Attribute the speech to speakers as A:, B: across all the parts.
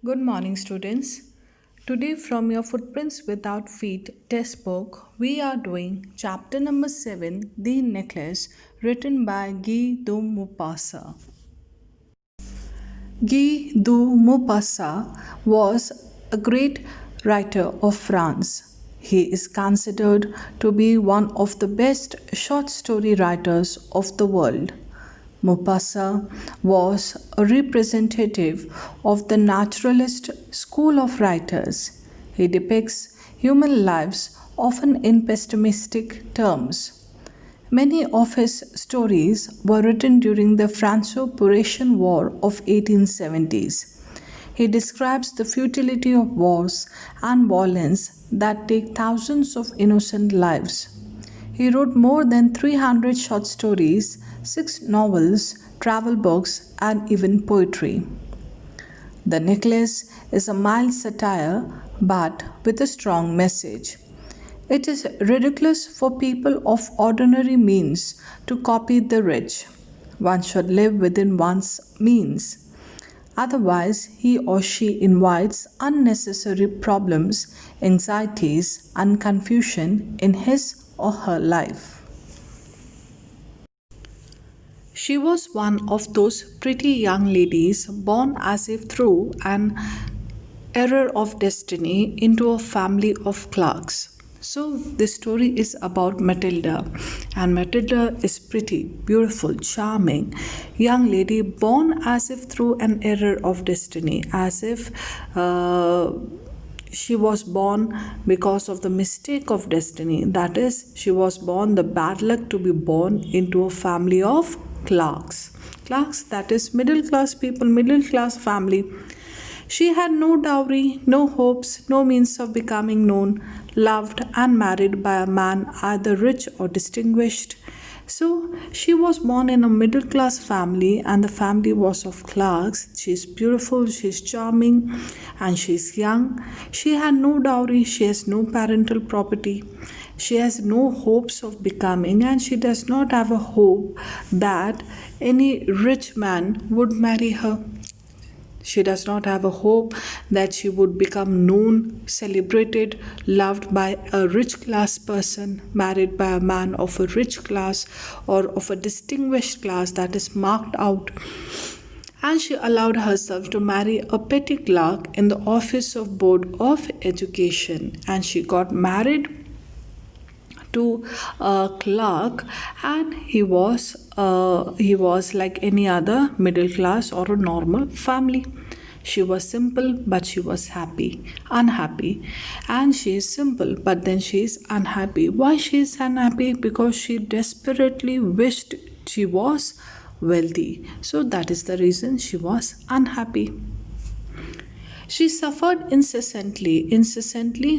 A: Good morning, students. Today, from your Footprints Without Feet test book, we are doing chapter number 7, The Necklace, written by Guy de Maupassant. Guy de Maupassant was a great writer of France. He is considered to be one of the best short story writers of the world. Maupassant was a representative of the naturalist school of writers. He depicts human lives often in pessimistic terms. Many of his stories were written during the Franco-Prussian War of 1870s. He describes the futility of wars and violence that take thousands of innocent lives. He wrote more than 300 short stories, 6 novels, travel books, and even poetry. The Necklace is a mild satire but with a strong message. It is ridiculous for people of ordinary means to copy the rich. One should live within one's means. Otherwise, he or she invites unnecessary problems, anxieties, and confusion in his or her life. She was one of those pretty young ladies born as if through an error of destiny into a family of clerks. So, this story is about Matilda, and Matilda is pretty, beautiful, charming young lady born as if through an error of destiny, as if she was born because of the mistake of destiny. That is, she was born the bad luck to be born into a family of clerks. Clerks, that is, middle class people, middle class family. She had no dowry, no hopes, no means of becoming known, loved, and married by a man either rich or distinguished. So she was born in a middle class family, and the family was of clerks. She is beautiful, she is charming, and she is young. She had no dowry, she has no parental property. She has no hopes of becoming, and she does not have a hope that any rich man would marry her. She does not have a hope that she would become known, celebrated, loved by a rich class person, married by a man of a rich class or of a distinguished class that is marked out. And she allowed herself to marry a petty clerk in the office of Board of Education. And she got married to a clerk, and he was like any other middle class or a normal family. She was simple, but she was unhappy. And she is simple, but then she is unhappy. Why she is unhappy? Because she desperately wished she was wealthy. So that is the reason she was unhappy. She suffered incessantly,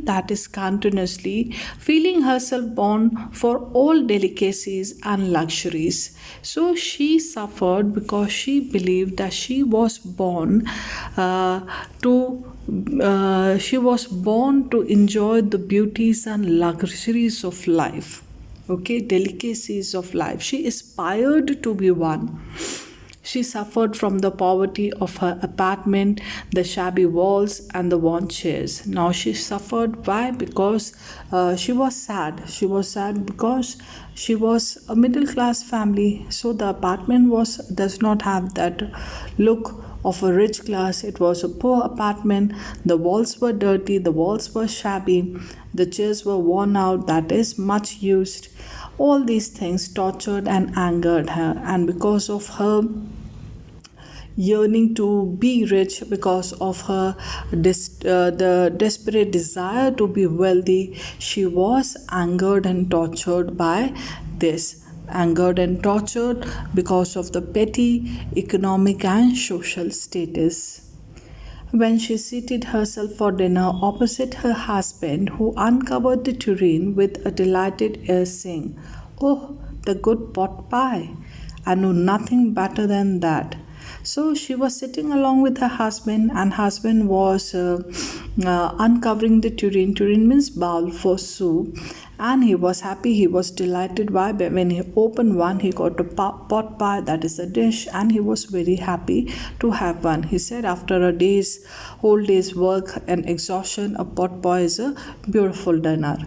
A: that is, continuously, feeling herself born for all delicacies and luxuries. So she suffered because she believed that to she was born to enjoy the beauties and luxuries of life. Okay, delicacies of life. She aspired to be one. She suffered from the poverty of her apartment, the shabby walls, and the worn chairs. Now she suffered. Why? Because she was sad. She was sad because she was a middle class family. So the apartment does not have that look of a rich class. It was a poor apartment. The walls were dirty. The walls were shabby. The chairs were worn out. That is much used. All these things tortured and angered her, and because of her yearning to be rich, because of her the desperate desire to be wealthy, she was angered and tortured by this. Angered and tortured because of the petty economic and social status. When she seated herself for dinner opposite her husband, who uncovered the tureen with a delighted air, saying, "Oh, the good pot pie! I know nothing better than that." So she was sitting along with her husband, and husband was uncovering the tureen. Tureen means bowl for soup, And he was happy, he was delighted. Why? When he opened one, he got a pot pie, that is a dish, and he was very happy to have one. He said after a whole day's work and exhaustion, a pot pie is a beautiful dinner.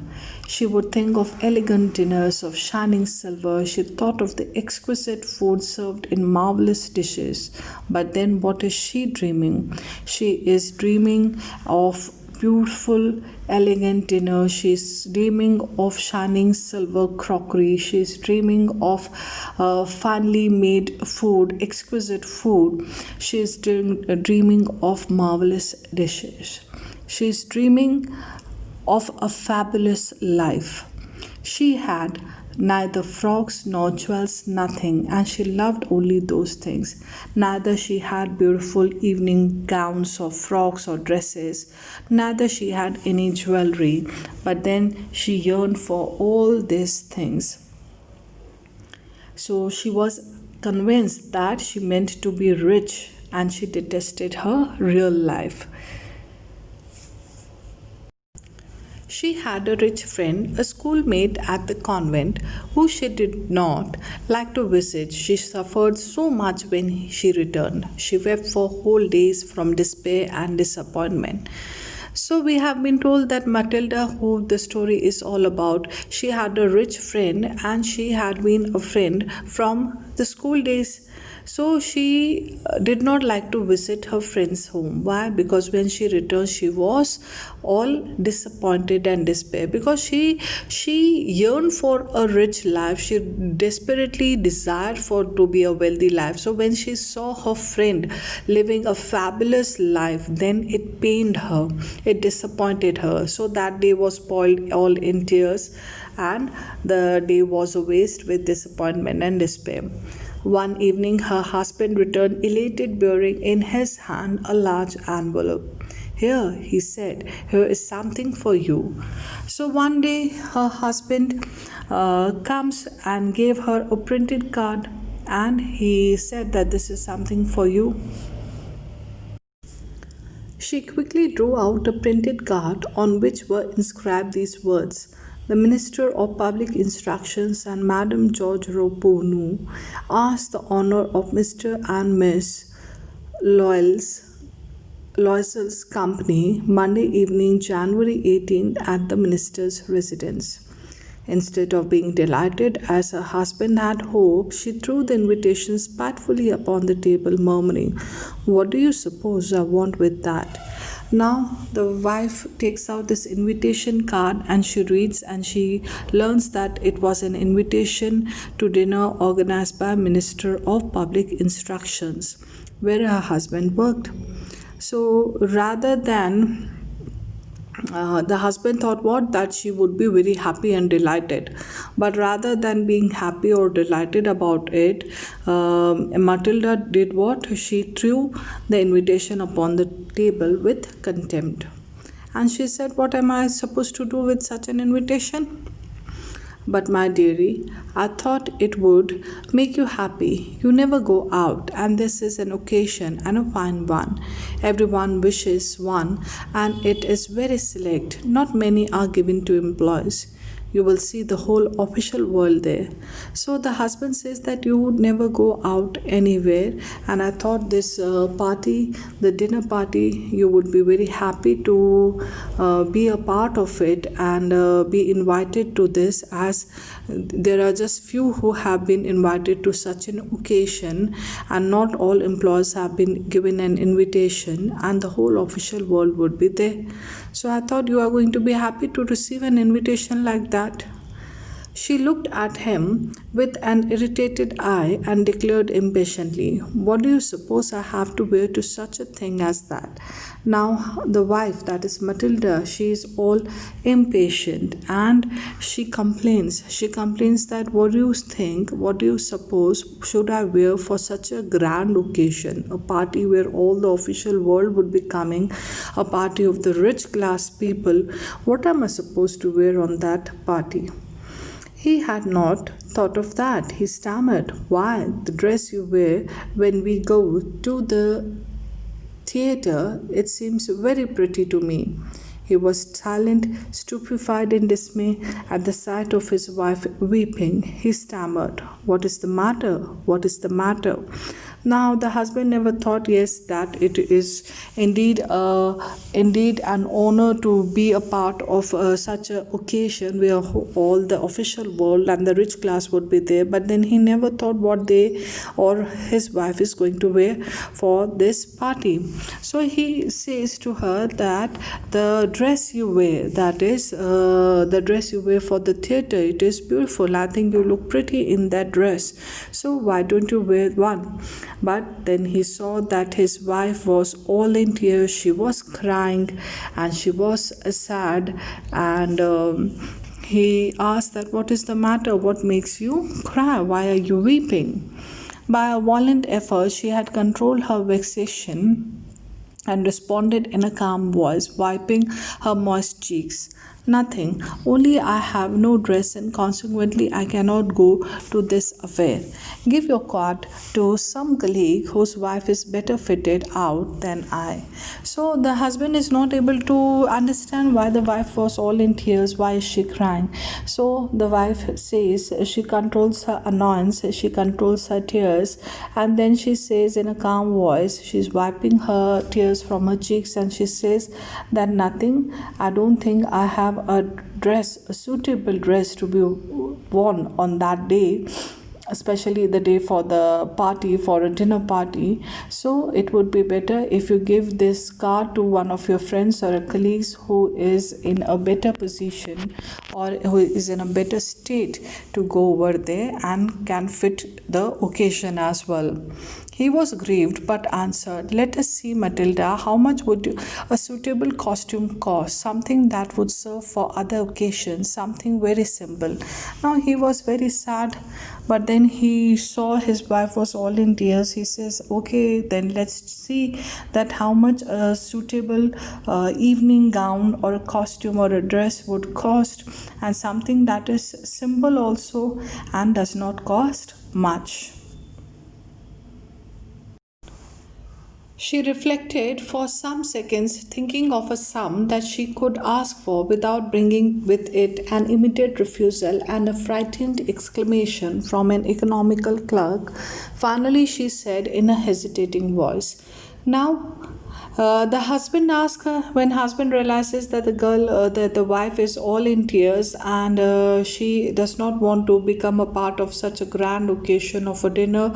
A: She would think of elegant dinners of shining silver. She thought of the exquisite food served in marvelous dishes. But then what is she dreaming? She is dreaming of beautiful, elegant dinner. She's dreaming of shining silver crockery. She's dreaming of finely made food, exquisite food. She's dreaming of marvelous dishes. She's dreaming of a fabulous life. She had neither frogs nor jewels, nothing, and she loved only those things. Neither she had beautiful evening gowns or frocks or dresses, neither she had any jewelry, but then she yearned for all these things. So she was convinced that she meant to be rich, and she detested her real life. She had a rich friend, a schoolmate at the convent, who she did not like to visit. She suffered so much when she returned. She wept for whole days from despair and disappointment. So we have been told that Matilda, who the story is all about, she had a rich friend and she had been a friend from the school days. So she did not like to visit her friend's home. Why? Because when she returned, she was all disappointed and despair, because she yearned for a rich life. She desperately desired for to be a wealthy life. So when she saw her friend living a fabulous life, then it pained her, it disappointed her. So that day was spoiled all in tears, and the day was a waste with disappointment and despair. One evening, her husband returned elated, bearing in his hand a large envelope. "Here," he said, "here is something for you." So one day, her husband comes and gave her a printed card, and he said that this is something for you. She quickly drew out a printed card on which were inscribed these words: "The Minister of Public Instructions and Madame George Roponu asked the honor of Mr. and Miss Loisel's company Monday evening, January 18, at the Minister's residence." Instead of being delighted as her husband had hoped, she threw the invitation spitefully upon the table, murmuring, "What do you suppose I want with that?" Now the wife takes out this invitation card and she reads, and she learns that it was an invitation to dinner organized by Minister of Public Instructions, where her husband worked. So rather than the husband thought what, that she would be very happy and delighted, but rather than being happy or delighted about it, Matilda did what? She threw the invitation upon the table with contempt, and she said, "What am I supposed to do with such an invitation? But my dearie, I thought it would make you happy. You never go out, and this is an occasion, and a fine one. Everyone wishes one, and it is very select. Not many are given to employees. You will see the whole official world there." So the husband says that you would never go out anywhere, and I thought this party, the dinner party, you would be very happy to be a part of it and be invited to this, as there are just few who have been invited to such an occasion, and not all employees have been given an invitation, and the whole official world would be there. So I thought you are going to be happy to receive an invitation like that. She looked at him with an irritated eye and declared impatiently, "What do you suppose I have to wear to such a thing as that?" Now the wife, that is Matilda, she is all impatient, and she complains. She complains that, "What do you think, what do you suppose should I wear for such a grand occasion, a party where all the official world would be coming, a party of the rich class people? What am I supposed to wear on that party?" He had not thought of that. He stammered, "Why, the dress you wear when we go to the theater, it seems very pretty to me." He was silent, stupefied in dismay at the sight of his wife weeping. He stammered, "What is the matter? What is the matter?" Now the husband never thought, yes, that it is indeed an honor to be a part of such an occasion where all the official world and the rich class would be there. But then he never thought what they or his wife is going to wear for this party. So he says to her that the dress you wear, that is the dress you wear for the theater, it is beautiful. I think you look pretty in that dress. So why don't you wear one? But then he saw that his wife was all in tears. She was crying and she was sad, and he asked that, "What is the matter? What makes you cry? Why are you weeping?" By a violent effort, she had controlled her vexation and responded in a calm voice, wiping her moist cheeks. "Nothing, only I have no dress and consequently I cannot go to this affair. Give your card to some colleague whose wife is better fitted out than I." So the husband is not able to understand why the wife was all in tears. Why is she crying? So the wife says she controls her annoyance, she controls her tears, and then she says in a calm voice, she's wiping her tears from her cheeks, and she says that, "Nothing, I don't think I have a suitable dress to be worn on that day, especially the day for the party, for a dinner party. So it would be better if you give this card to one of your friends or colleagues who is in a better position or who is in a better state to go over there and can fit the occasion as well." He was grieved but answered, "Let us see, Matilda, how much would a suitable costume cost? Something that would serve for other occasions, something very simple." Now he was very sad, but then he saw his wife was all in tears. He says, "Okay, then let's see that how much a suitable evening gown or a costume or a dress would cost, and something that is simple also and does not cost much." She reflected for some seconds, thinking of a sum that she could ask for without bringing with it an immediate refusal and a frightened exclamation from an economical clerk. Finally, she said in a hesitating voice, "Now, the husband asks her, when husband realizes that the wife is all in tears and she does not want to become a part of such a grand occasion of a dinner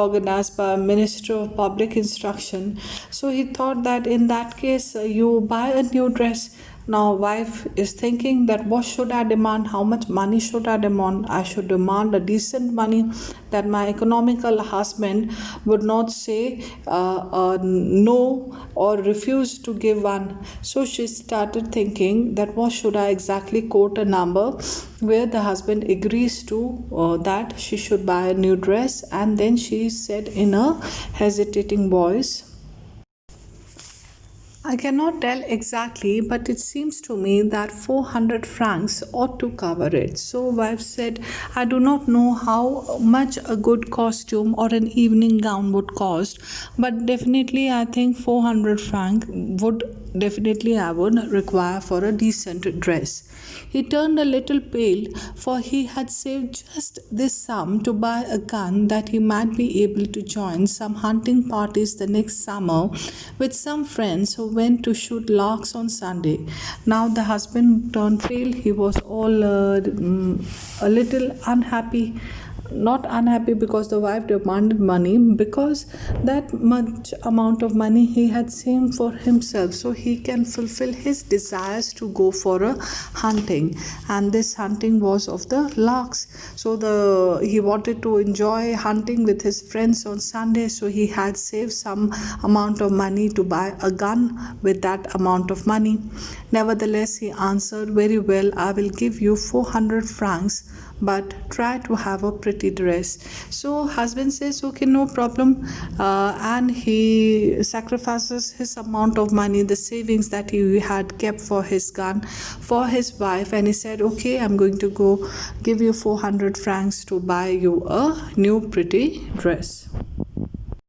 A: organized by a minister of public instruction. So he thought that in that case, you buy a new dress. Now wife is thinking that what should I demand? How much money should I demand? I should demand a decent money that my economical husband would not say no or refuse to give one." So she started thinking that what should I exactly quote a number where the husband agrees to that she should buy a new dress, and then she said in a hesitating voice, "I cannot tell exactly, but it seems to me that 400 francs ought to cover it." So wife said, "I do not know how much a good costume or an evening gown would cost, but definitely I think 400 francs would definitely I would require for a decent dress." He turned a little pale, for he had saved just this sum to buy a gun that he might be able to join some hunting parties the next summer with some friends who went to shoot larks on Sunday. Now the husband turned pale. He was all a little unhappy. Not unhappy because the wife demanded money, because that much amount of money he had saved for himself, so he can fulfill his desires to go for a hunting, and this hunting was of the larks. So he wanted to enjoy hunting with his friends on Sunday, so he had saved some amount of money to buy a gun with that amount of money. Nevertheless, he answered, "Very well, I will give you 400 francs, but try to have a pretty dress." So husband says, "Okay, no problem," and he sacrifices his amount of money, the savings that he had kept for his gun, for his wife, and he said, "Okay, I'm going to go give you 400 francs to buy you a new pretty dress."